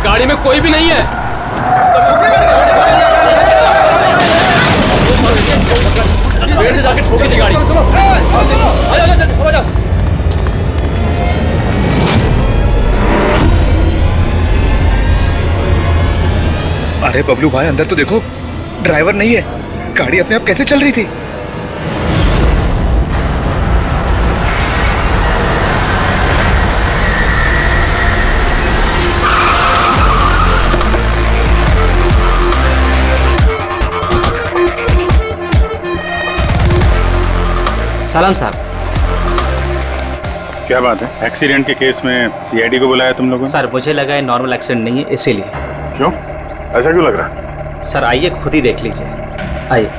गाड़ी में कोई भी नहीं है। पेड़ से जाके ठोकी थी गाड़ी। आजा। अरे बबलू भाई, अंदर तो देखो, ड्राइवर नहीं है। गाड़ी अपने आप कैसे चल रही थी? सलाम साहब। क्या बात है? एक्सीडेंट के केस में सीआईडी को बुलाया तुम लोगों ने? सर मुझे लगा है नॉर्मल एक्सीडेंट नहीं है, इसीलिए। क्यों? ऐसा क्यों लग रहा है? सर आइए खुद ही देख लीजिए, आइए।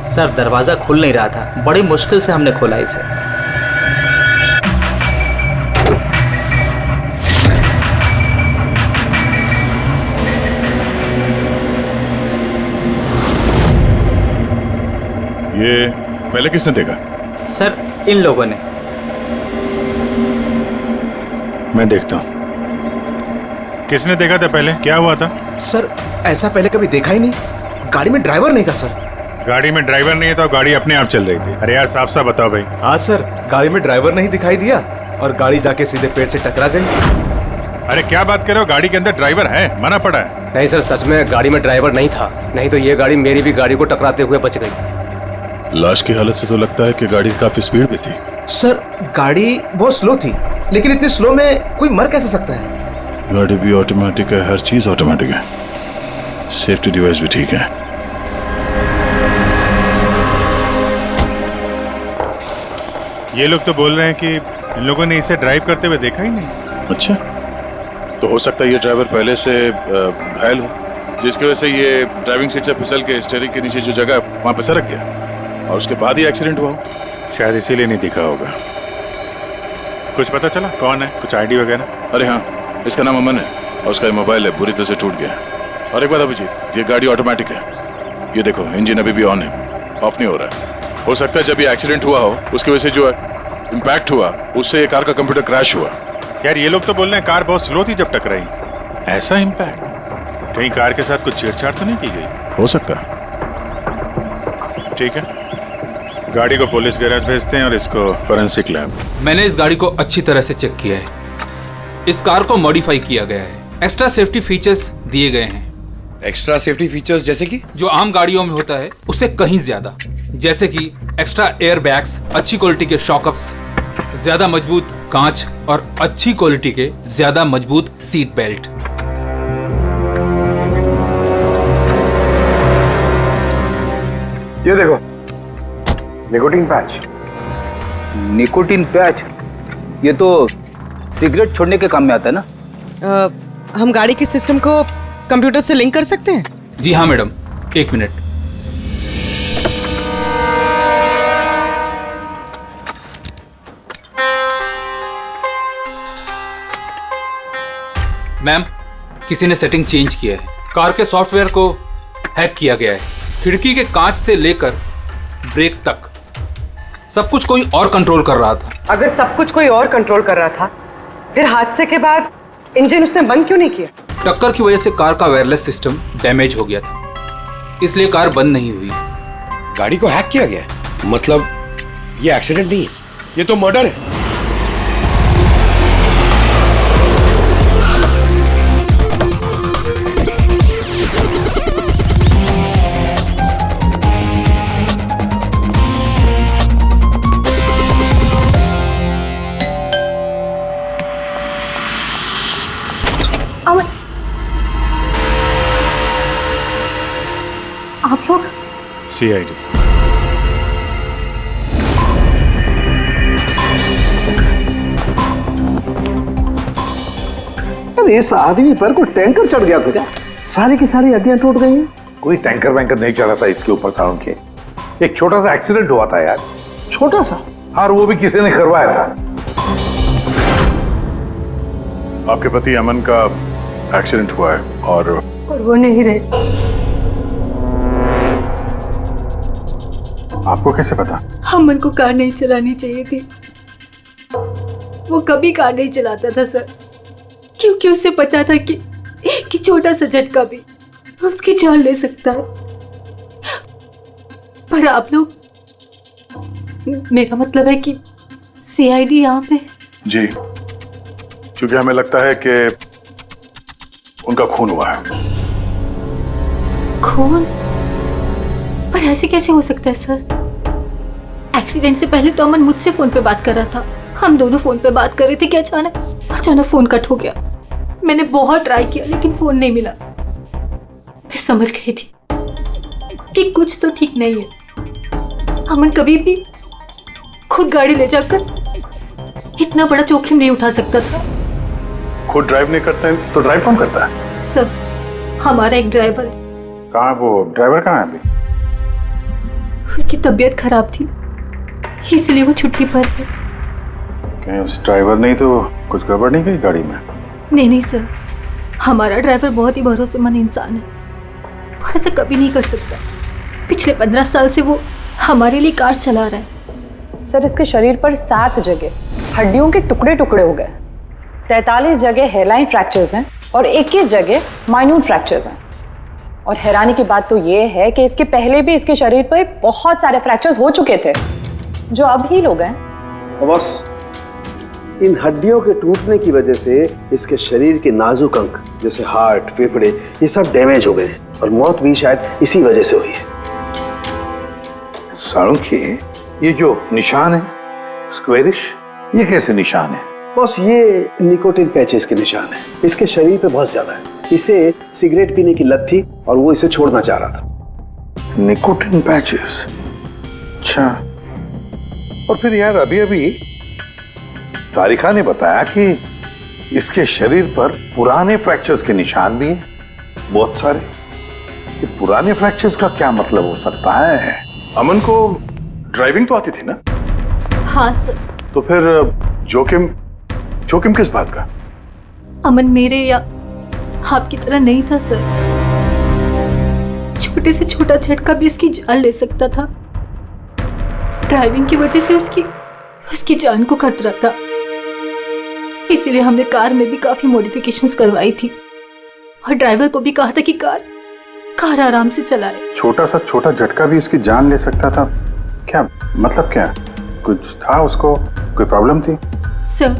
सर दरवाजा खुल नहीं रहा था, बड़ी मुश्किल से हमने खोला इसे। ये पहले किसने देखा? सर इन लोगों ने। मैं देखता हूँ। किसने देखा था पहले? क्या हुआ था? सर ऐसा पहले कभी देखा ही नहीं। गाड़ी में ड्राइवर नहीं था सर। गाड़ी में ड्राइवर नहीं है तो गाड़ी अपने आप चल रही थी। अरे यार साफ साफ बताओ भाई। हाँ सर, गाड़ी में ड्राइवर नहीं दिखाई दिया और गाड़ी जाके सीधे पेड़ से टकरा गई। अरे क्या बात कर रहे हो? गाड़ी के अंदर ड्राइवर है, मना पड़ा है। नहीं सर, सच में गाड़ी में ड्राइवर नहीं था, नहीं तो ये गाड़ी मेरी भी गाड़ी को टकराते हुए बच गई। लाश की हालत से तो लगता है कि गाड़ी काफी स्पीड में थी। सर गाड़ी बहुत स्लो थी, लेकिन इतनी स्लो में कोई मर कैसे सकता है? गाड़ी भी ऑटोमेटिक है, हर चीज ऑटोमेटिक है, सेफ्टी डिवाइस भी ठीक है। ये लोग तो बोल रहे हैं कि इन लोगों ने इसे ड्राइव करते हुए देखा ही नहीं। अच्छा, तो हो सकता है ये ड्राइवर पहले से घायल हो, जिसकी वजह से ये ड्राइविंग सीट से फिसल के स्टीयरिंग के नीचे जो जगह वहां पे सरक गया और उसके बाद ही एक्सीडेंट हुआ हो। शायद इसीलिए नहीं दिखा होगा। कुछ पता चला कौन है? कुछ आईडी वगैरह? अरे हाँ, इसका नाम अमन है और उसका मोबाइल है पूरी तरह से टूट गया। और एक बात अभिजीत, ये गाड़ी ऑटोमेटिक है, ये देखो इंजन अभी भी ऑन है, ऑफ नहीं हो रहा है। हो सकता है जब ये एक्सीडेंट हुआ हो उसकी वजह से जो इम्पैक्ट हुआ उससे ये कार का कंप्यूटर क्रैश हुआ। यार ये लोग तो बोल रहे हैं कार बहुत स्लो थी जब टकराई। ऐसा इम्पैक्ट? कहीं कार के साथ कुछ छेड़छाड़ तो नहीं की गई? हो सकता है। ठीक है, गाड़ी को पुलिस गैराज भेजते हैं और इसको फोरेंसिक लैब। मैंने इस गाड़ी को अच्छी तरह से चेक किया है। इस कार को मॉडिफाई किया गया है, एक्स्ट्रा सेफ्टी फीचर्स दिए गए हैं। एक्स्ट्रा सेफ्टी फीचर्स जैसे कि? जो आम गाड़ियों में होता है उससे कहीं ज्यादा, जैसे कि एक्स्ट्रा एयर बैग्स, अच्छी क्वालिटी के शॉकअप्स, ज्यादा मजबूत कांच और अच्छी क्वालिटी के ज्यादा मजबूत सीट बेल्ट। ये देखो, निकोटीन पैच। Nicotine patch? ये तो सिगरेट छोड़ने के काम में आता है ना? हम गाड़ी के सिस्टम को कंप्यूटर से लिंक कर सकते हैं? जी हाँ मैडम, एक मिनट। मैम, किसी ने सेटिंग चेंज किया है। कार के सॉफ्टवेयर को हैक किया गया है। खिड़की के कांच से लेकर ब्रेक तक सब कुछ कोई और कंट्रोल कर रहा था। अगर सब कुछ कोई और कंट्रोल कर रहा था, फिर हादसे के बाद इंजन उसने बंद क्यों नहीं किया? टक्कर की वजह से कार का वायरलेस सिस्टम डैमेज हो गया था, इसलिए कार बंद नहीं हुई। गाड़ी को हैक किया गया? मतलब ये एक्सीडेंट नहीं है, ये तो मर्डर है। आप लोग? सीआईडी। अरे इस आदमी पर कोई टैंकर चढ़ गया था क्या? सारी की सारी हड्डियां टूट गई हैं। कोई टैंकर वैंकर नहीं चढ़ा था इसके ऊपर साउंड के। एक छोटा सा एक्सीडेंट हुआ था यार, छोटा सा, और वो भी किसी ने करवाया था। आपके पति अमन का एक्सीडेंट हुआ है और वो नहीं रहे। आपको कैसे पता? अमन को कार नहीं चलानी चाहिए थी। वो कभी कार नहीं चलाता था सर, क्योंकि उसे पता था कि छोटा सा झटका भी उसकी जान ले सकता है। पर आप लोग, मेरा मतलब है कि सीआईडी यहाँ पे। जी, क्योंकि हमें लगता है कि उनका खून हुआ है। खून? पर ऐसे कैसे हो सकता है सर? एक्सीडेंट से पहले तो अमन मुझसे फोन पे बात कर रहा था, हम दोनों फोन पे बात कर रहे थे कि अचानक फोन कट हो गया। मैंने बहुत ट्राई किया लेकिन फोन नहीं मिला। मैं समझ गई थी कि कुछ तो ठीक नहीं है। अमन कभी भी खुद गाड़ी ले जाकर इतना बड़ा जोखिम नहीं उठा सकता था। खुद ड्राइव नहीं करते हैं तो ड्राइव कौन करता है? सर, हमारा एक ड्राइवर है। कहाँ वो ड्राइवर? कहाँ है अभी? उसकी तबीयत खराब थी, इसलिए वो छुट्टी पर है। कहीं उस ड्राइवर नहीं तो कुछ गड़बड़ नहीं गई गाड़ी में? नहीं सर, हमारा ड्राइवर बहुत ही भरोसेमंद इंसान है। वो ऐसा कभी नहीं कर सकता। पिछले 15 साल से वो हमारे लिए कार चला रहा है। सर, इसके शरीर पर 7 जगह हड्डियों के टुकड़े टुकड़े हो गए। 43 जगह हेयरलाइन फ्रैक्चर्स हैं और 21 जगह माइन्यूट फ्रैक्चर्स हैं। और हैरानी की बात तो ये है कि इसके पहले भी इसके शरीर पर बहुत सारे फ्रैक्चर्स हो चुके थे जो अब हील हो गए। बस इन हड्डियों के टूटने की वजह से इसके शरीर के नाजुक अंग जैसे हार्ट, फेफड़े, ये सब डैमेज हो गए और मौत भी शायद इसी वजह से हुई है। साळुंखे, ये जो निशान है स्क्वेरिश, ये कैसे निशान है? बस ये निकोटिन पैचेस के निशान है। इसके शरीर पे बहुत ज्यादा है। इसे सिगरेट पीने की लत थी और वो इसे छोड़ना चाह रहा था। Nicotine patches? अच्छा। और फिर यार अभी तारिका ने बताया कि इसके शरीर पर पुराने फ्रैक्चर्स के निशान भी हैं, बहुत सारे। ये पुराने फ्रैक्चर्स का क्या मतलब हो सकता है? अमन को ड्राइविंग तो आती थी ना? हाँ सर। तो फिर जोखिम किस बात का? अमन मेरे या आपकी तरह नहीं था सर। छोटे से छोटा झटका भी उसकी जान ले सकता था। ड्राइविंग की वजह से उसकी जान को खतरा था। इसीलिए हमने कार में भी काफी मॉडिफिकेशंस करवाई थी और ड्राइवर को भी कहा था कि कार आराम से चलाए। छोटा झटका भी उसकी जान ले सकता था? क्या मतलब? क्या कुछ था उसको? कोई प्रॉब्लम थी? सर,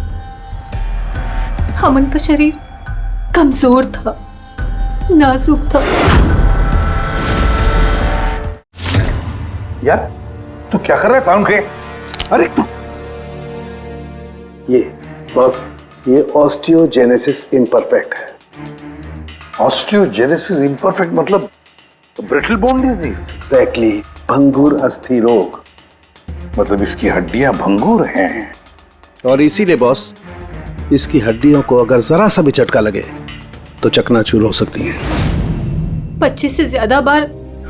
अमन का शरीर कमजोर था, नाजुक था। यार तू क्या कर रहा है साळुंखे? अरे तू ये ऑस्टियोजेनेसिस इम्परफेक्ट है। ऑस्टियोजेनेसिस इम्परफेक्ट मतलब ब्रिटल बोन डिजीज? एग्जैक्टली, भंगुर अस्थि रोग। मतलब इसकी हड्डियां भंगुर हैं। और इसीलिए बॉस, इसकी हड्डियों को अगर जरा सा भी झटका लगे तो चकनाचूर हो सकती हैं। 25 से ज्यादा बार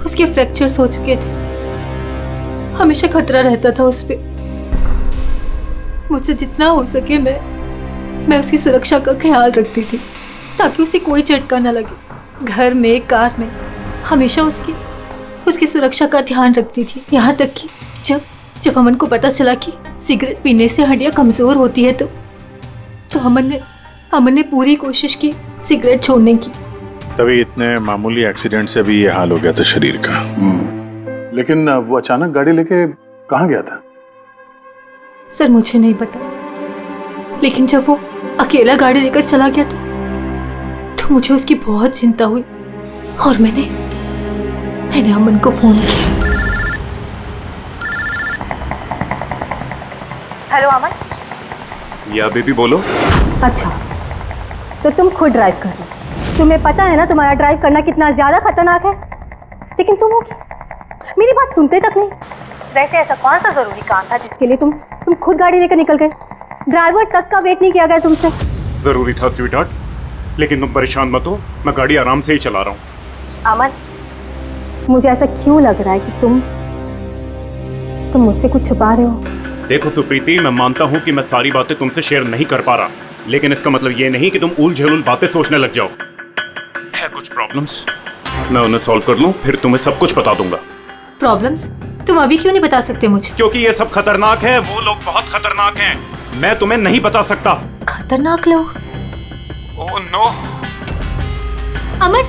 उसके फ्रैक्चर्स हो चुके थे। हमेशा खतरा रहता था उस पे। मुझसे जितना हो सके मैं उसकी सुरक्षा का ख्याल रखती थी ताकि उसे कोई झटका न लगे। घर में, कार में हमेशा उसकी सुरक्षा का ध्यान रखती थी। यहाँ तक कि जब अमन को पता चला कि सिगरेट पीने से हड्डियां कमजोर होती है तो अमन ने पूरी कोशिश की सिगरेट छोड़ने की। तभी इतने मामूली एक्सीडेंट से भी ये हाल हो गया था शरीर का। लेकिन वो अचानक गाड़ी लेके कहाँ गया था? सर, मुझे नहीं पता, लेकिन जब वो अकेला गाड़ी लेकर चला गया तो मुझे उसकी बहुत चिंता हुई और मैंने अमन को फोन किया। हेलो अमन। या बेबी बोलो। अच्छा, तो तुम खुद ड्राइव कर रहे हो। तुम्हें पता है ना तुम्हारा ड्राइव करना कितना ज्यादा खतरनाक है, लेकिन तुम मेरी बात सुनते तक नहीं। वैसे ऐसा कौन सा जरूरी काम था जिसके लिए तुम खुद गाड़ी लेकर निकल गए? ड्राइवर तक का वेट नहीं किया गया तुमसे। जरूरी था स्वीटहार्ट, लेकिन तुम परेशान मत हो, मैं गाड़ी आराम से ही चला रहा हूँ। अमन, मुझे ऐसा क्यों लग रहा है कि तुम मुझसे कुछ छुपा रहे हो? देखो सुप्रीति, मैं मानता हूँ कि मैं सारी बातें तुमसे शेयर नहीं कर पा रहा, लेकिन इसका मतलब ये नहीं कि तुम उल-झुल बातें सोचने लग जाओ। है कुछ प्रॉब्लम्स, मैं उन्हें सॉल्व कर लूँ, फिर तुम्हें सब कुछ बता दूंगा। प्रॉब्लम्स? तुम अभी क्यों नहीं बता सकते मुझे? क्योंकि ये सब खतरनाक है, वो लोग बहुत खतरनाक हैं। मैं तुम्हें नहीं बता सकता। खतरनाक लोग? Oh no. Aman,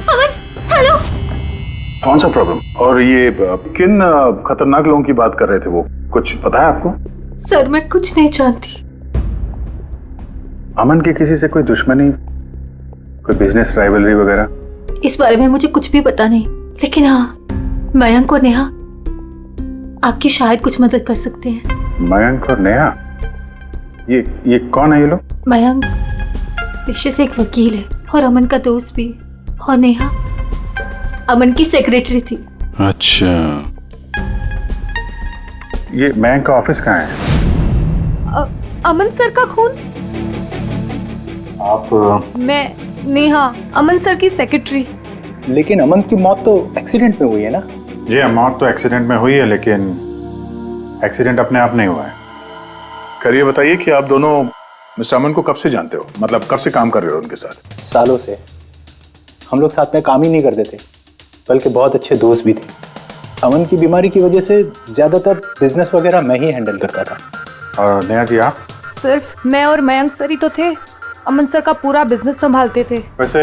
Aman, hello. कौन सा प्रॉब्लम? और ये किन खतरनाक लोगों की बात कर रहे थे वो? कुछ पता है आपको? सर मैं कुछ नहीं जानती। अमन की किसी से कोई दुश्मनी, कोई बिजनेस राइवलरी वगैरह? इस बारे में मुझे कुछ भी पता नहीं, लेकिन हाँ, मयंक और नेहा आपकी शायद कुछ मदद कर सकते हैं। मयंक और नेहा? ये कौन है ये लोग? मयंक पेशे से एक वकील है और अमन का दोस्त भी, और नेहा अमन की सेक्रेटरी थी। अच्छा, ये मयंक का ऑफिस कहाँ है? अमन सर का खून? आप? मैं नेहा, अमन सर की सेक्रेटरी। लेकिन अमन की मौत तो एक्सीडेंट में हुई है ना? जी हाँ, मौत तो एक्सीडेंट में हुई है, लेकिन एक्सीडेंट अपने आप नहीं हुआ है। करिए बताइए कि आप दोनों मिस्टर अमन को कब से जानते हो? मतलब कब से काम कर रहे हो उनके साथ? सालों से। हम लोग साथ में काम ही नहीं करते थे, बल्कि बहुत अच्छे दोस्त भी थे। अमन की बीमारी की वजह से ज्यादातर बिजनेस वगैरह मैं ही हैंडल करता था। और नेहा जी आप? सिर्फ मैं और मयंक सर ही तो थे, अमन सर का पूरा बिजनेस संभालते थे। वैसे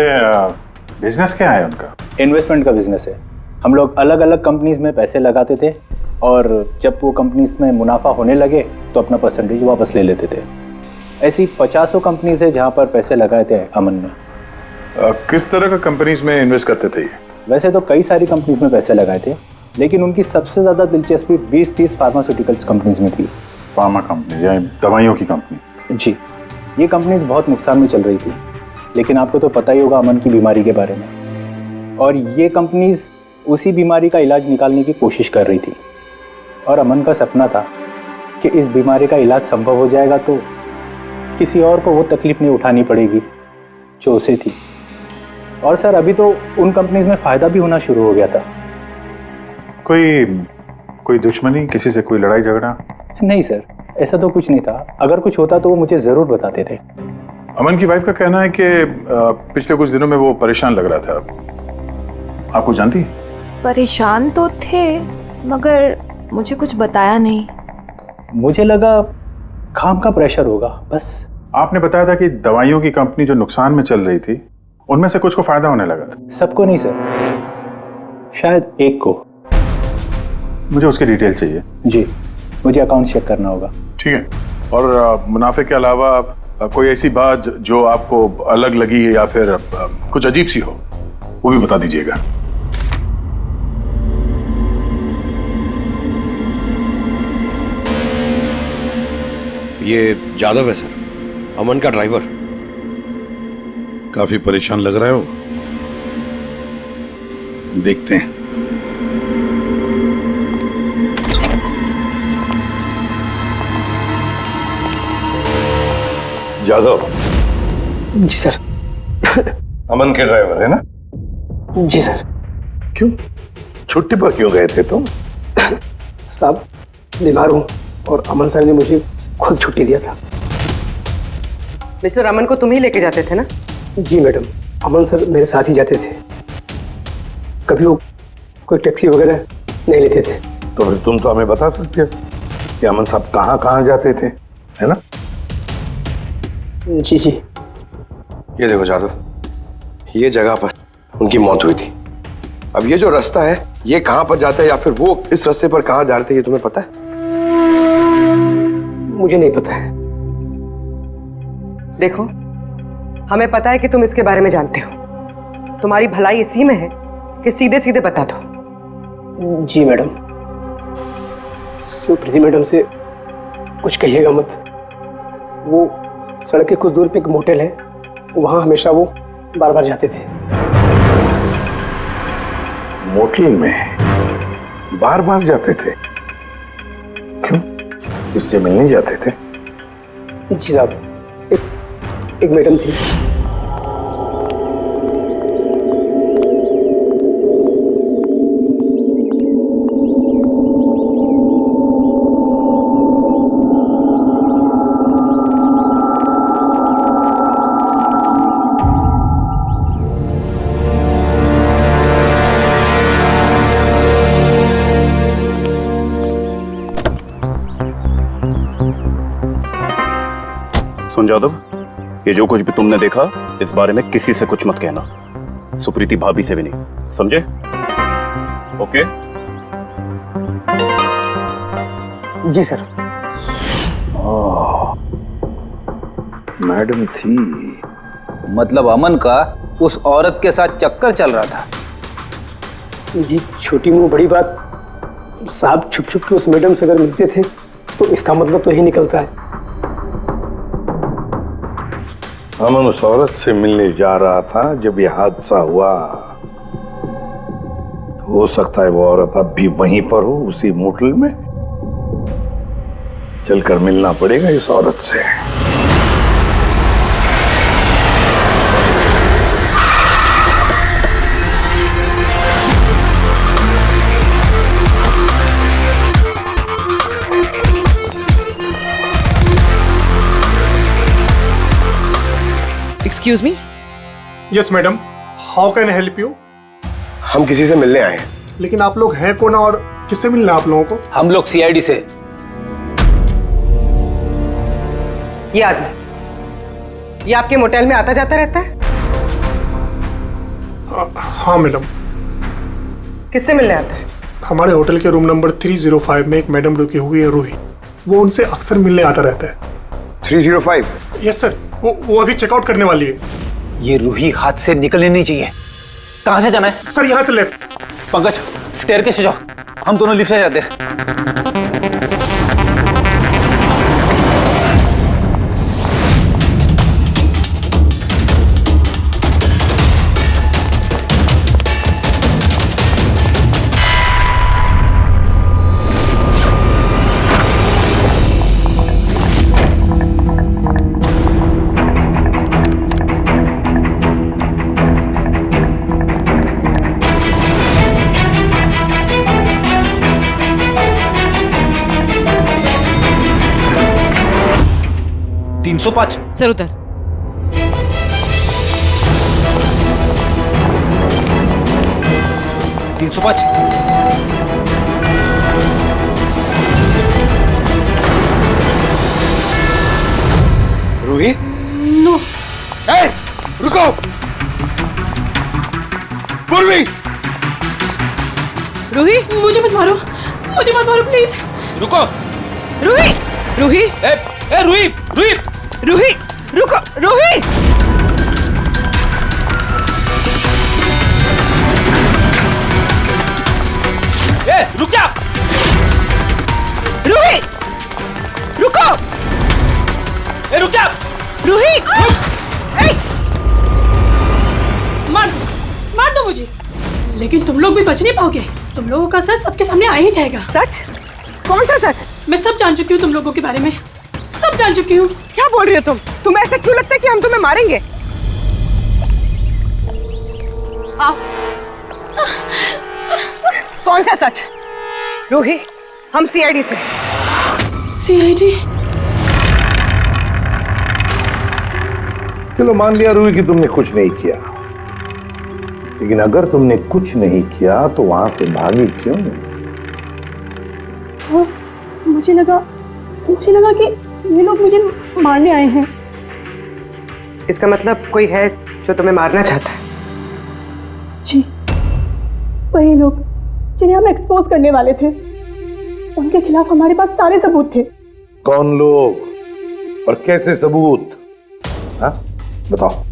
बिजनेस क्या है उनका? इन्वेस्टमेंट का बिजनेस है। हम लोग अलग अलग कंपनीज में पैसे लगाते थे, और जब वो कंपनीज में मुनाफा होने लगे तो अपना परसेंटेज वापस ले लेते थे। ऐसी 50 कंपनीज है जहाँ पर पैसे लगाए थे अमन ने। किस तरह का कंपनीज में इन्वेस्ट करते थे? वैसे तो कई सारी कंपनीज में पैसे लगाए थे, लेकिन उनकी सबसे ज़्यादा दिलचस्पी 20-30 फार्मास्यूटिकल्स कंपनीज में थी। फार्मा कंपनी या दवाइयों की कंपनी? जी, ये कंपनीज बहुत नुकसान में चल रही थी, लेकिन आपको तो पता ही होगा अमन की बीमारी के बारे में। और ये कंपनीज उसी बीमारी का इलाज निकालने की कोशिश कर रही थी, और अमन का सपना था कि इस बीमारी का इलाज संभव हो जाएगा तो किसी और को वो तकलीफ नहीं उठानी पड़ेगी जो उसे थी। और सर अभी तो उन कंपनीज में फ़ायदा भी होना शुरू हो गया था। कोई दुश्मनी, किसी से कोई लड़ाई झगड़ा? नहीं सर, ऐसा तो कुछ नहीं था। अगर कुछ होता तो वो मुझे ज़रूर बताते थे। अमन की वाइफ का कहना है कि पिछले कुछ दिनों में वो परेशान लग रहा था। आपको जानती? परेशान तो थे, मगर मुझे कुछ बताया नहीं। मुझे लगा काम का प्रेशर होगा बस। आपने बताया था कि दवाइयों की कंपनी जो नुकसान में चल रही थी, उनमें से कुछ को फायदा होने लगा था। सबको नहीं सर, शायद एक को। मुझे उसकी डिटेल चाहिए। जी, मुझे अकाउंट चेक करना होगा। ठीक है। और मुनाफे के अलावा कोई ऐसी बात जो आपको अलग लगी या फिर कुछ अजीब सी हो, वो भी बता दीजिएगा। ये जादव है सर, अमन का ड्राइवर। काफी परेशान लग रहा है वो। देखते हैं। जादव? जी सर। अमन के ड्राइवर है ना? जी सर। क्यों, छुट्टी पर क्यों गए थे तुम? साहब बीमार हूँ और अमन सर ने मुझे खुद छुट्टी दिया था। मिस्टर अमन को तुम ही लेके जाते थे ना? जी मैडम, अमन सर मेरे साथ ही जाते थे। कभी वो कोई टैक्सी वगैरह नहीं लेते थे। तो फिर तुम तो हमें बता सकते हो कि अमन साहब कहाँ कहाँ जाते थे, है ना? जी जी। ये देखो जादव, ये जगह पर उनकी मौत हुई थी। अब ये जो रास्ता है, ये कहाँ पर जाता है या फिर वो इस रास्ते पर कहाँ जा रहे थे, ये तुम्हें पता है? मुझे नहीं पता है। देखो, हमें पता है कि तुम इसके बारे में जानते हो। तुम्हारी भलाई इसी में है कि सीधे सीधे बता दो। जी मैडम। सुप्रीति मैडम से कुछ कहिएगा मत। वो सड़क के कुछ दूर पे एक मोटेल है, वहां हमेशा वो बार बार जाते थे। मोटेल में बार बार जाते थे? क्यों, इससे मिलने जाते थे? जी साहब, एक मैडम थी। सुन जादव, ये जो कुछ भी तुमने देखा इस बारे में किसी से कुछ मत कहना, सुप्रीति भाभी से भी नहीं, समझे? ओके? जी सर। मैडम थी, मतलब अमन का उस औरत के साथ चक्कर चल रहा था। जी छोटी मुंह बड़ी बात, साहब छुप छुप के उस मैडम से अगर मिलते थे तो इसका मतलब तो यही निकलता है। अमन उस औरत से मिलने जा रहा था जब यह हादसा हुआ। तो हो सकता है वो औरत अब भी वहीं पर हो, उसी मोटल में। चलकर मिलना पड़ेगा इस औरत से। Excuse me? Yes, madam. How can I help you? हम किसी से मिलने आए हैं। लेकिन आप लोग हैं कौन और किससे मिलना है आप लोगों को? हम लोग सीआईडी से। ये आदमी, ये आपके मोटेल में आता जाता रहता है? हाँ मैडम। किससे मिलने आता है? हमारे होटल के रूम नंबर 305 में एक मैडम रुकी हुई है, रूही। वो उनसे अक्सर मिलने आता रहता है। 305? यस सर, वो अभी चेकआउट करने वाली है। ये रूही हाथ से निकलने नहीं चाहिए। कहाँ से जाना है? सर यहाँ से लेफ्ट। पंकज, स्टेयरकेस से जाओ, हम दोनों लिफ्ट से जाते हैं। सर उधर। रूही? नो। ए, रुको! पूर्वी! रूही, मुझे मत मारो, मुझे मत मारो प्लीज। रुको। रूही, रूही। रूही, रूही। रूही, रुको, रूही। रुक जा। रूही, रुको। रुक जा। रूही, मार दो मुझे, लेकिन तुम लोग भी बच नहीं पाओगे। तुम लोगों का सच सबके सामने आ ही जाएगा। सच? कौन सा सच? मैं सब जान चुकी हूँ तुम लोगों के बारे में, सब जान चुकी हूँ। क्या बोल रही हो तुम? तुम्हें ऐसा क्यों लगता है कि हम तुम्हें मारेंगे? आओ। कौन सा सच? रूही, हम सीआईडी से। सीआईडी? चलो मान लिया रूही कि तुमने कुछ नहीं किया, लेकिन अगर तुमने कुछ नहीं किया तो वहां से भागी क्यों? मुझे लगा कि ये लोग मुझे मारने आए हैं। इसका मतलब कोई है जो तुम्हें मारना चाहता है? जी, वही लोग जिन्हें हम एक्सपोज करने वाले थे। उनके खिलाफ हमारे पास सारे सबूत थे। कौन लोग और कैसे सबूत? हाँ, बताओ।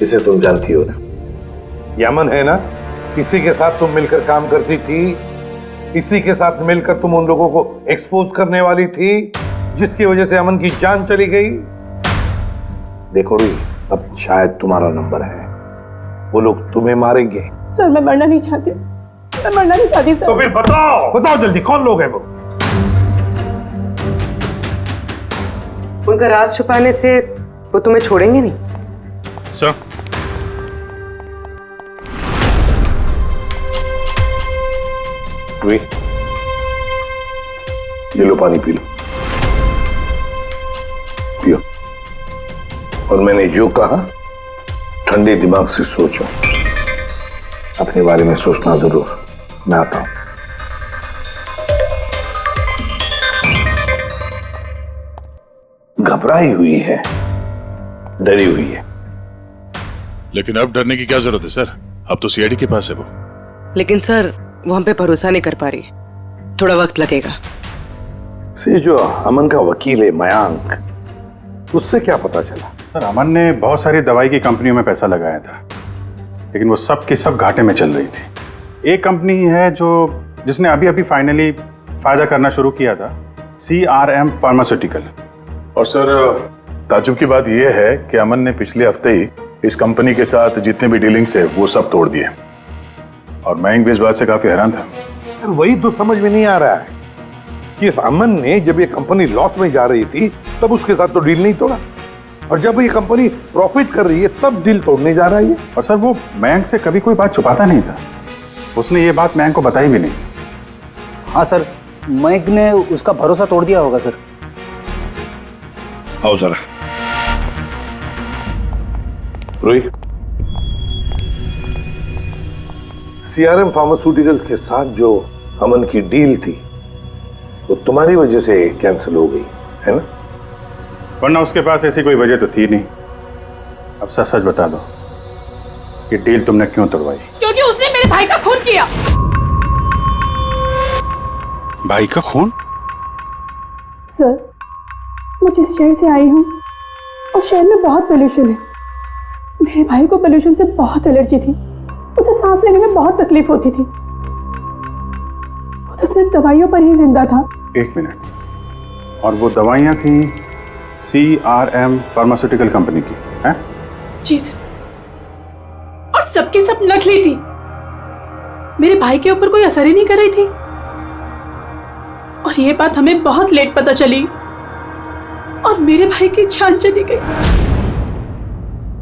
इसे तुम जानती हो ना, यमन है ना, इसी के साथ तुम मिलकर काम करती थी, इसी के साथ मिलकर तुम उन लोगों को एक्सपोज करने वाली थी जिसकी वजह से अमन की जान चली गई। देखो रूही, अब शायद तुम्हारा नंबर है, वो लोग तुम्हें मारेंगे। सर मैं मरना नहीं चाहती, मैं मरना नहीं चाहती सर। तो फिर बताओ जल्दी, कौन लोग हैं वो? उनका राज छुपाने से वो तुम्हें छोड़ेंगे नहीं। सर, रूही, ये लो पानी पी लो, पियो। और मैंने जो कहा ठंडे दिमाग से सोचो, अपने बारे में सोचना जरूर। मैं आता हूं। घबराई हुई है, डरी हुई है। लेकिन अब डरने की क्या जरूरत है सर? अब तो सीआईडी के पास है वो। लेकिन सर वो हम पे भरोसा नहीं कर पा रही, थोड़ा वक्त लगेगा। से जो अमन का वकील है मयांक, उससे क्या पता चला? सर अमन ने बहुत सारी दवाई की कंपनियों में पैसा लगाया था, लेकिन वो सब की सब घाटे में चल रही थी। एक कंपनी है जिसने अभी अभी फाइनली फायदा करना शुरू किया था, CRM फार्मास्यूटिकल। और सर ताजुब की बात यह है कि अमन ने पिछले हफ्ते ही इस कंपनी के साथ जितने भी डीलिंग्स है वो सब तोड़ दिए, और मयंक भी इस बात से काफी हैरान था। वही तो समझ में नहीं आ रहा है कि इस अमन ने जब ये कंपनी लॉस में जा रही थी तब उसके साथ तो डील नहीं तोड़ा, और जब ये कंपनी प्रॉफिट कर रही है तब डील तोड़ने जा रहा है। और सर वो मयंक से कभी कोई बात छुपाता नहीं था, उसने ये बात मयंक को बताई भी नहीं। हाँ सर, मयंक ने उसका भरोसा तोड़ दिया होगा सर। आओ जरा। रोहित, CRM फार्मास्यूटिकल्स के साथ जो अमन की डील थी वो तुम्हारी वजह से कैंसिल हो गई है ना? वरना उसके पास ऐसी कोई वजह तो थी नहीं। अब सच सच बता दो कि डील तुमने क्यों तोड़वाई? क्योंकि उसने मेरे भाई का खून किया। भाई का खून? सर, मैं जिस शहर से आई हूँ उस शहर में बहुत पोल्यूशन है। मेरे भाई को पोल्यूशन से बहुत एलर्जी थी, उसे सांस लेने में बहुत तकलीफ होती थी। वो तो सिर्फ दवाइयों पर ही जिंदा था। एक मिनट, और वो दवाइयाँ थी CRM फार्मास्यूटिकल कंपनी की, हैं? जी सर, और सबकी सब नकली थी। मेरे भाई के ऊपर कोई असर ही नहीं कर रही थी, और ये बात हमें बहुत लेट पता चली और मेरे भाई की जान चली गई।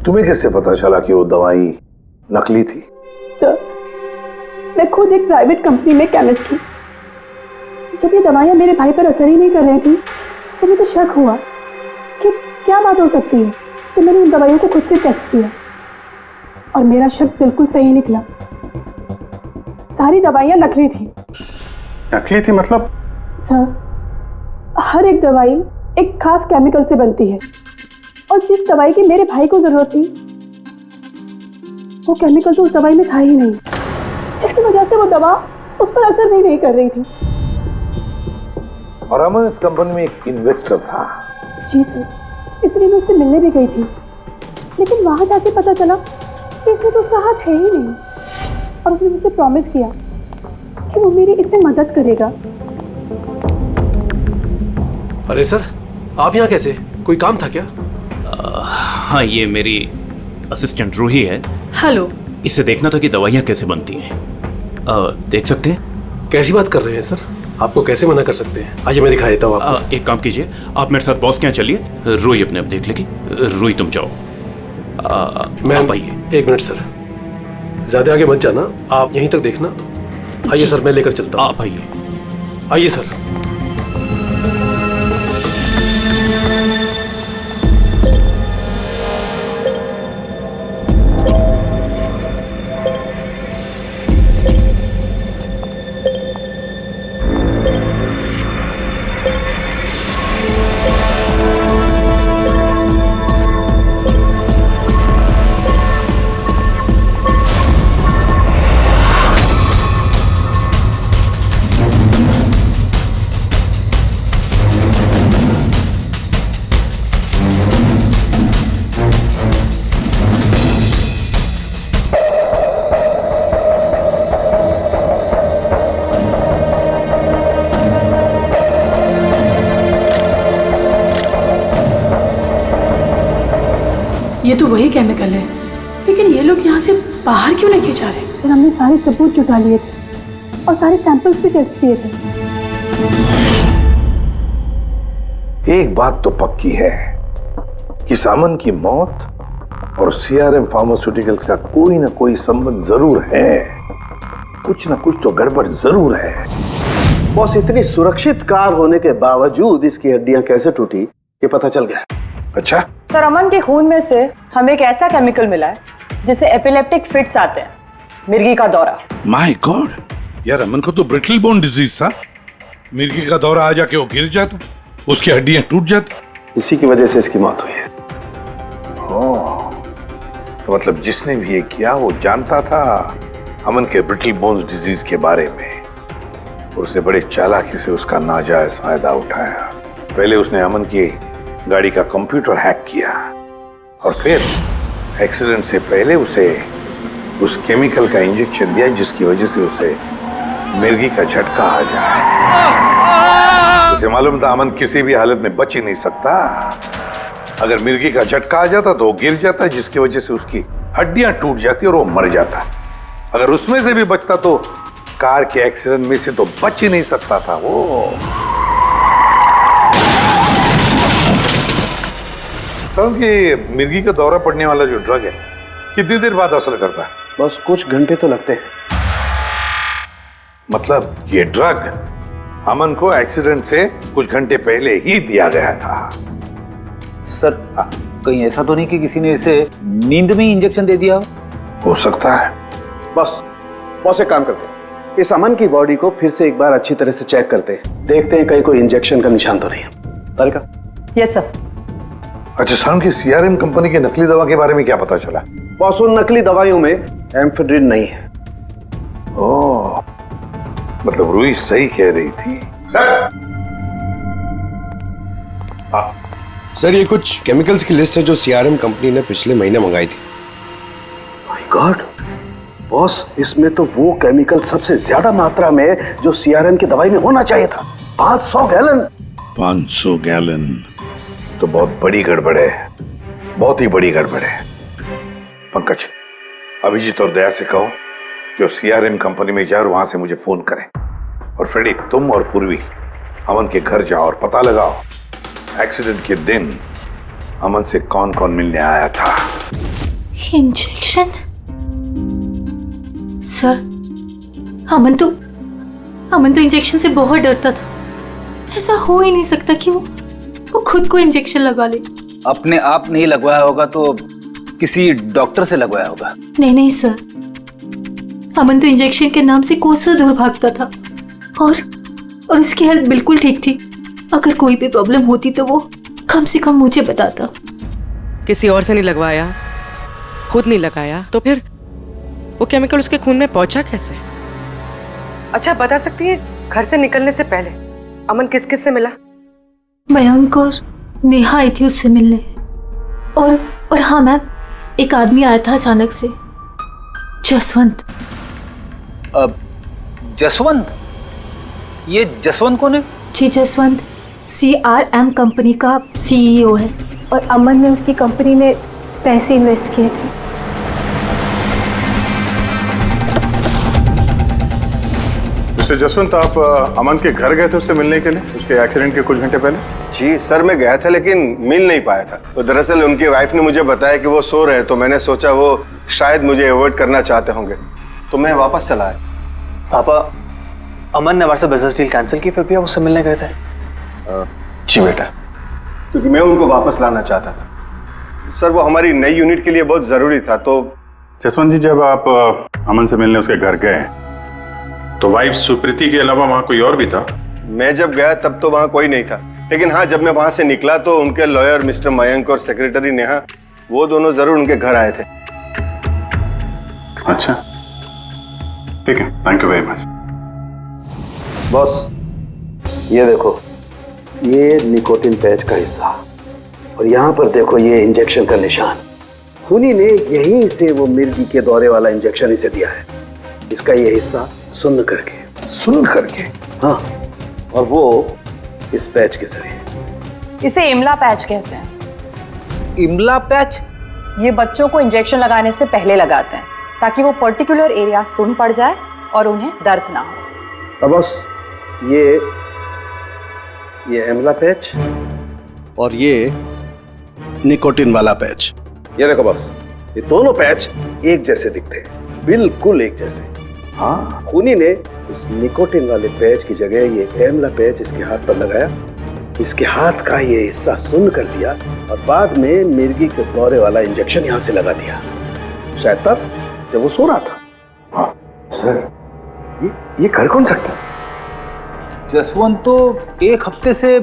तुम्हें कैसे पता चला कि वो दवाई नकली थी? सर, मैं खुद एक प्राइवेट कंपनी में केमिस्ट हूँ। जब ये दवाइयाँ मेरे भाई पर असर ही नहीं कर रही थी तो मुझे शक हुआ कि क्या बात हो सकती है, तो मैंने उन दवाइयों को खुद से टेस्ट किया और मेरा शक बिल्कुल सही निकला। सारी दवाइयाँ नकली थी। नकली थी मतलब? सर, हर एक दवाई एक खास केमिकल से बनती है, और जिस दवाई की मेरे भाई को जरूरत थी वो केमिकल तो उस दवाई में था ही नहीं, जिसकी वजह से वो दवा उस पर असर भी नहीं कर रही थी। और अमन इस कंपनी में एक इन्वेस्टर था। जी सर, इसलिए मैं उससे मिलने भी गई थी, लेकिन वहां जाके पता चला कि इसमें तो उसका हाथ है ही नहीं, और उसने मुझसे प्रॉमिस किया कि वो मेरी इसमें मदद करेगा। अरे सर, आप यहाँ कैसे? कोई काम था क्या? हाँ, ये मेरी असिस्टेंट रूही है। हेलो। इसे देखना था कि दवाइयाँ कैसे बनती हैं। देख सकते हैं? कैसी बात कर रहे हैं सर? आपको कैसे मना कर सकते हैं? आइए मैं दिखा देता हूँ आपको। एक काम कीजिए, आप मेरे साथ बॉस के यहाँ चलिए, रूही अपने आप देख लेगी। रूही तुम जाओ। मैम आइए। एक मिनट सर, ज्यादा आगे मत जाना, आप यहीं तक देखना। आइए सर, मैं लेकर चलता हूँ। आप आइए। आइए सर। ये तो वही केमिकल है, लेकिन ये लोग यहाँ से बाहर क्यों लेके जा रहे हैं? फिर हमने सारे सबूत जुटा लिए थे और सारे सैंपल्स भी टेस्ट किए थे। एक बात तो पक्की है कि सामन की मौत और CRM फार्मास्यूटिकल्स का कोई ना कोई संबंध जरूर है। कुछ ना कुछ तो गड़बड़ जरूर है। बॉस, इतनी सुरक्षित कार होने के बावजूद इसकी हड्डियां कैसे टूटी ये पता चल गया। अच्छा सर, अमन के खून में से हमें एक ऐसा केमिकल मिला है जिससे एपिलेप्टिक फिट्स आते हैं, मिर्गी का दौरा। माय गॉड, यार अमन को तो ब्रिटल बोन डिजीज था। मिर्गी का दौरा आ जाके वो गिर जाता, उसकी हड्डियां टूट जाती। इसी की वजह से इसकी मौत हुई है। ओह, तो मतलब जिसने भी ये किया वो जानता था अमन के ब्रिटल बोन्स डिजीज के बारे में, और उसने बड़े चालाकी से उसका नाजायज फायदा उठाया। पहले उसने अमन की गाड़ी का कंप्यूटर हैक किया और फिर एक्सीडेंट से पहले उसे उस केमिकल का इंजेक्शन दिया जिसकी वजह से उसे मिर्गी का झटका आ जाए। उसे मालूम था अमन किसी भी हालत में बच ही नहीं सकता। अगर मिर्गी का झटका आ जाता तो वो गिर जाता, जिसकी वजह से उसकी हड्डियां टूट जाती और वो मर जाता। अगर उसमें से भी बचता तो कार के एक्सीडेंट में से तो बच ही नहीं सकता था वो। समझ कि मिर्गी का दौरा पड़ने वाला जो ड्रग है कितनी देर बाद असर करता है? बस कुछ घंटे तो लगते हैं। मतलब ये ड्रग अमन को एक्सीडेंट से कुछ घंटे पहले ही दिया गया था। सर कहीं ऐसा तो नहीं कि किसी ने इसे नींद में इंजेक्शन दे दिया हो सकता है। बस एक काम करते हैं, इस अमन की बॉडी को फिर से एक बार अच्छी तरह से चेक करते हैं, देखते हैं कहीं कोई इंजेक्शन का निशान तो नहीं है। तारिका? Yes sir. अच्छा साहब, की सीआरएम कंपनी की नकली दवा के बारे में क्या पता चला? बॉस, उन नकली दवाइयों में एम्फेड्रिन नहीं है। ओह, मतलब रूही सही कह रही थी। सर ये कुछ केमिकल्स की लिस्ट है जो सीआरएम कंपनी ने पिछले महीने मंगाई थी। माय गॉड बॉस, इसमें तो वो केमिकल सबसे ज्यादा मात्रा में जो सीआरएम की दवाई में होना चाहिए था, 500 गैलन। 500 गैलन तो बहुत बड़ी गड़बड़ है, बहुत ही बड़ी गड़बड़ है। पंकज, अभिजीत और दया से कहो कि वो सीआरएम कंपनी में जाए और वहां से मुझे फोन करें। और फ्रेडी, तुम और पूर्वी अमन के घर जाओ और पता लगाओ एक्सीडेंट के दिन अमन से कौन कौन मिलने आया था। इंजेक्शन? सर, अमन तो इंजेक्शन से बहुत डरता था। ऐसा हो ही नहीं सकता कि वो खुद को इंजेक्शन लगा ले। अपने आप नहीं लगवाया होगा तो किसी डॉक्टर से लगवाया होगा। नहीं सर, अमन तो इंजेक्शन के नाम से कोसों दूर भागता था और उसकी हेल्थ बिल्कुल ठीक थी। अगर कोई भी प्रॉब्लम होती तो वो कम से कम मुझे बताता। किसी और से नहीं लगवाया, खुद नहीं लगाया, तो फिर वो केमिकल उसके खून में पहुंचा कैसे? अच्छा बता सकती है, घर से निकलने से पहले अमन किस किस से मिला? मयंक और नेहा आई थी उससे मिलने। और हाँ मैम, एक आदमी आया था अचानक से, जसवंत। जसवंत? ये जसवंत कौन है? जी, जसवंत सीआरएम कंपनी का सीईओ है। और अमन ने उसकी कंपनी में पैसे इन्वेस्ट किए थे। मिस्टर जसवंत, आप अमन के घर गए थे उससे मिलने के लिए उसके एक्सीडेंट के कुछ घंटे पहले? जी सर, मैं गया था लेकिन मिल नहीं पाया था। तो दरअसल उनकी वाइफ ने मुझे बताया कि वो सो रहे, तो मैंने सोचा वो शायद मुझे अवॉइड करना चाहते होंगे, तो मैं वापस चला आया। पापा, अमन ने हमारे बिजनेस डील कैंसिल की, फिर भी आप उससे मिलने गए थे? जी बेटा, क्योंकि मैं उनको वापस लाना चाहता था। सर वो हमारी नई यूनिट के लिए बहुत जरूरी था। तो जसवंत जी, जब आप अमन से मिलने उसके घर गए तो वाइफ सुप्रीति के अलावा वहां कोई और भी था? मैं जब गया तब तो वहां कोई नहीं था, लेकिन हाँ जब मैं वहां से निकला तो उनके लॉयर मिस्टर मयंक और सेक्रेटरी नेहा, वो दोनों जरूर उनके घर आए थे। अच्छा, ठीक है, thank you very much. Boss, ये देखो, ये निकोटिन पैच का हिस्सा, और यहाँ पर देखो ये इंजेक्शन का निशान। खूनी ने यहीं से वो मिर्गी के दौरे वाला इंजेक्शन इसे दिया है। इसका ये हिस्सा सुन्न करके, हाँ, और वो इस पैच के जरिए। इसे इमला पैच कहते हैं। इमला पैच? ये बच्चों को इंजेक्शन लगाने से पहले लगाते हैं ताकि वो पर्टिकुलर एरिया सुन पड़ जाए और उन्हें दर्द ना हो। अब बस ये इमला पैच और ये निकोटिन वाला पैच, ये देखो बस, ये दोनों पैच एक जैसे दिखते हैं, बिल्कुल एक जैसे। हाँ, खूनी ने इस निकोटिन वाले पैच की जगह ये एमला पैच इसके हाथ पर लगाया, इसके हाथ का ये हिस्सा सुन्न कर दिया और बाद में मिर्गी के दौरे वाला इंजेक्शन यहाँ से लगा दिया, शायद तब जब वो सो रहा था। हाँ सर, ये कर कौन सकता? जसवंत तो एक हफ्ते से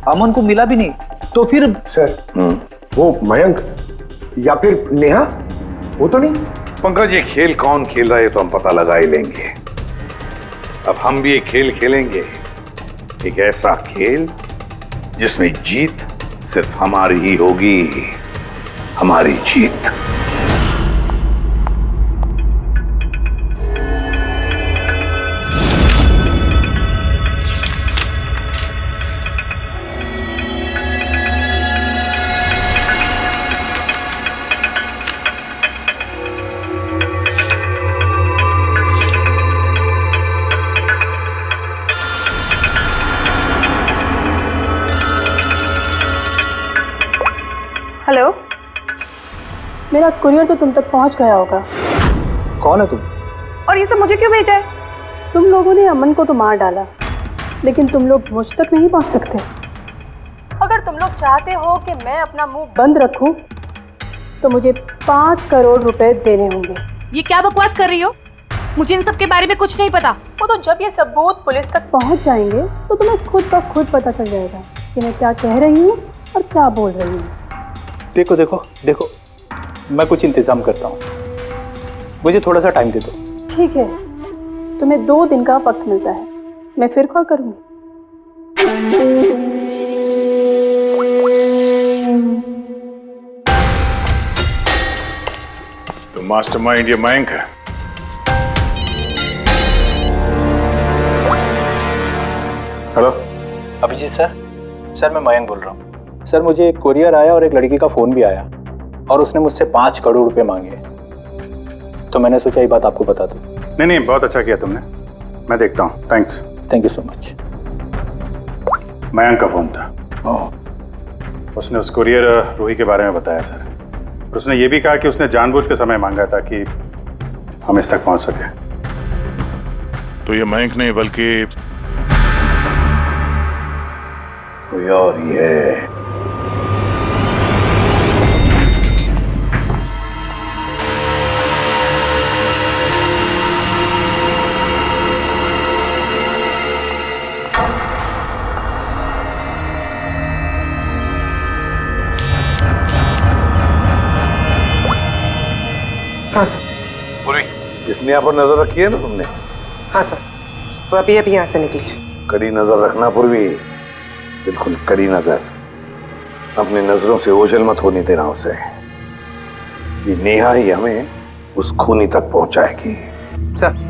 अमन को मिला भी नहीं। तो फिर सर वो मयंक या फिर नेहा, वो तो नहीं। पंकज, ये खेल कौन खेल रहा है तो हम पता लगा ही लेंगे। अब हम भी एक खेल खेलेंगे, एक ऐसा खेल जिसमें जीत सिर्फ हमारी ही होगी, हमारी जीत। हेलो, मेरा कुरियर तो तुम तक पहुंच गया होगा। कौन है तुम? और ये सब मुझे क्यों भेजा है? तुम लोगों ने अमन को तो मार डाला, लेकिन तुम लोग मुझ तक नहीं पहुंच सकते। अगर तुम लोग चाहते हो कि मैं अपना मुंह बंद रखूं, तो मुझे 5 करोड़ रुपए देने होंगे। ये क्या बकवास कर रही हो? मुझे इन सब के बारे में कुछ नहीं पता। वो तो जब ये सबूत पुलिस तक पहुंच जाएंगे तो तुम्हें खुद ब खुद पता चल जाएगा कि मैं क्या कह रही हूँ और क्या बोल रही हूँ। देखो देखो देखो, मैं कुछ इंतजाम करता हूँ, मुझे थोड़ा सा टाइम दे दो। ठीक है, तुम्हें 2 दिन का वक्त मिलता है, मैं फिर कॉल करूँगी। तो मास्टरमाइंड ये मयंक है। हेलो अभिजीत सर, मैं मयंक बोल रहा हूँ। सर, मुझे एक कोरियर आया और एक लड़की का फ़ोन भी आया और उसने मुझसे 5 करोड़ रुपए मांगे, तो मैंने सोचा ये बात आपको बता दूँ। नहीं, बहुत अच्छा किया तुमने, मैं देखता हूँ। Thanks. Thank you so much. Mayank का फ़ोन था। उसने उस कुरियर रूही के बारे में बताया सर, और उसने ये भी कहा कि उसने जानबूझ के समय मांगा ताकि हम इस तक पहुँच सके। तो ये मयंक नहीं बल्कि कोई और ही है। हाँ सर। पूरी इसने यहाँ पर नजर रखी है ना तुमने? हाँ सर, वो अभी अभी यहाँ से निकली है। कड़ी नजर रखना पूर्वी, बिल्कुल कड़ी नजर। अपनी नजरों से ओझल मत होने देना उसे। ये नेहा ही हमें उस खूनी तक पहुंचाएगी। सर,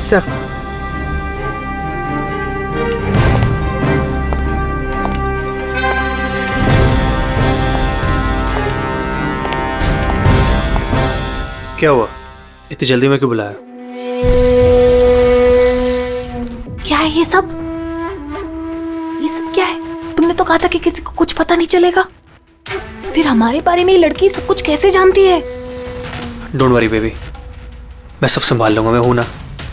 सर, क्या हुआ? इतनी जल्दी में क्यों बुलाया? क्या है ये सब? ये सब क्या है? तुमने तो कहा था कि किसी को कुछ पता नहीं चलेगा। फिर हमारे बारे में ये लड़की सब कुछ कैसे जानती है? डोंट वरी बेबी, मैं सब संभाल लूंगा। मैं हूं ना,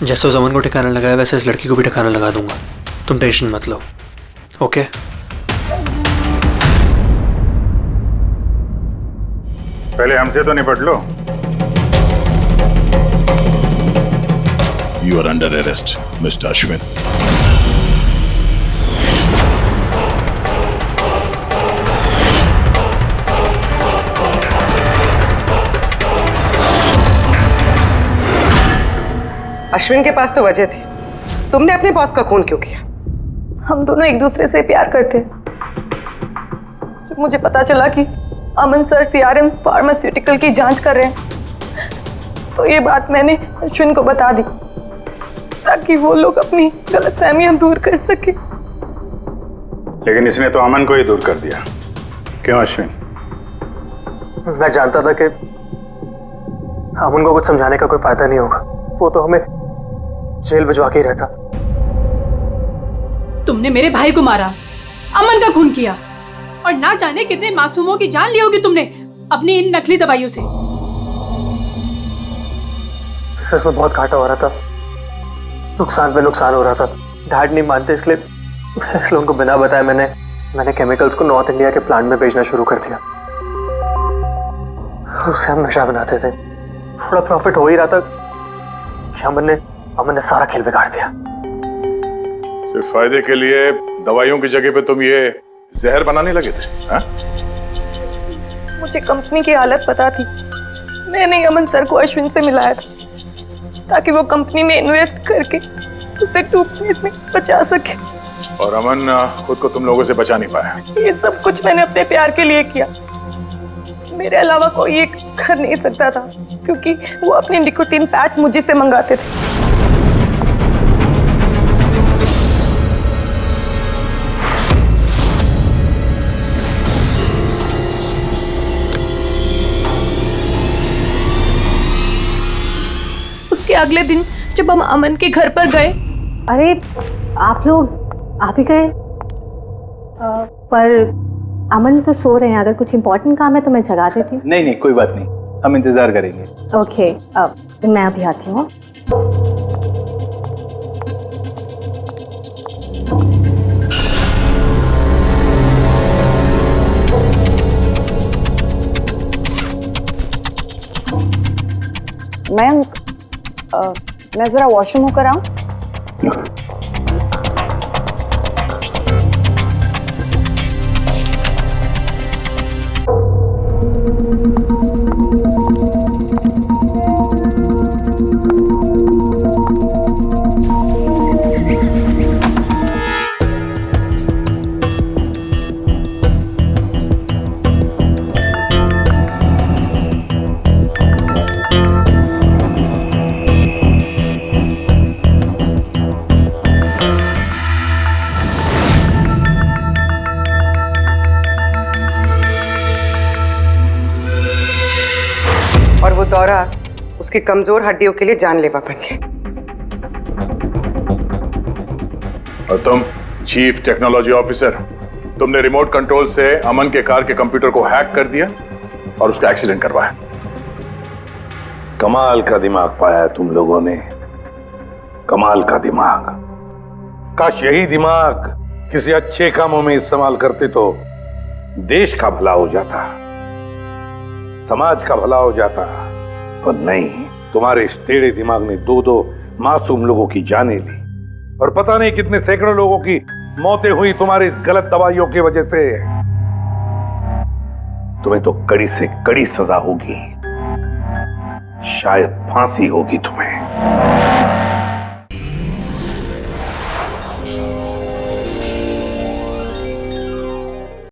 जैसे उस अमन को ठिकाना लगाया वैसे इस लड़की को भी ठिकाना लगा दूंगा। तुम टेंशन मत लो, ओके? पहले हमसे तो निपट लो। You are under arrest, Mr. Ashwin. Ashwin के पास तो वजह थी, तुमने अपने बॉस का खून क्यों किया? हम दोनों एक दूसरे से प्यार करते। जब मुझे पता चला कि अमन सर सीआरएम फार्मास्यूटिकल की जांच कर रहे हैं, तो ये बात मैंने अश्विन को बता दी ताकि वो लोग अपनी गलतफहमियां दूर कर सके। लेकिन इसने तो अमन को ही दूर कर दिया। क्यों अश्विन? मैं जानता था कि अमन को कुछ समझाने का कोई फायदा नहीं होगा। वो तो हमें जेल भिजवा के ही रहता। तुमने मेरे भाई को मारा, अमन का खून किया और ना जाने कितने मासूमों की जान ली होगी तुमने अपनी इन नकली दवाइयों से। बिजनेस में बहुत घाटा हो रहा था, नुकसान पे नुकसान हो रहा था। डैड नहीं मानते, इसलिए उनको बिना बताए मैंने केमिकल्स को नॉर्थ इंडिया के प्लांट में बेचना शुरू कर दिया। उससे हम नशा बनाते थे, थोड़ा प्रॉफिट हो ही रहा था। अमन ने सारा खेल बिगाड़ दिया। सिर्फ फायदे के लिए दवाइयों की जगह पे तुम ये जहर बनाने लगे थे, हाँ? मुझे कंपनी की हालत पता थी। मैंने अमन सर को अश्विन से मिलाया था ताकि वो कंपनी में इन्वेस्ट करके उसे डूबने में बचा सके। और अमन खुद को तुम लोगों से बचा नहीं पाया। ये सब कुछ मैंने अपने प्यार के लिए किया। मेरे अलावा कोई ये कर नहीं सकता था क्योंकि वो अपने निकोटीन पैच मुझे से मंगाते थे। उसके अगले दिन जब हम अमन के घर पर गए। अरे आप ही गए? पर अमन तो सो रहे हैं। अगर कुछ इम्पोर्टेंट काम है तो मैं जगा देती हूँ। नहीं कोई बात नहीं, हम इंतजार करेंगे। ओके, मैं अभी आती हूँ। मैं जरा वॉशरूम होकर आऊं? और वो दौरा उसकी कमजोर हड्डियों के लिए जानलेवा बन गया। और तुम चीफ टेक्नोलॉजी ऑफिसर, तुमने रिमोट कंट्रोल से अमन के कार के कंप्यूटर को हैक कर दिया और उसका एक्सीडेंट करवाया। कमाल का दिमाग पाया है तुम लोगों ने, कमाल का दिमाग। काश यही दिमाग किसी अच्छे कामों में इस्तेमाल करते तो देश का भला हो जाता, समाज का भला हो जाता। पर नहीं, तुम्हारे इस टेढ़े दिमाग ने दो मासूम लोगों की जानें ली और पता नहीं कितने सैकड़ों लोगों की मौतें हुई तुम्हारी इस गलत दवाइयों की वजह से। तुम्हें तो कड़ी से कड़ी सजा होगी, शायद फांसी होगी तुम्हें।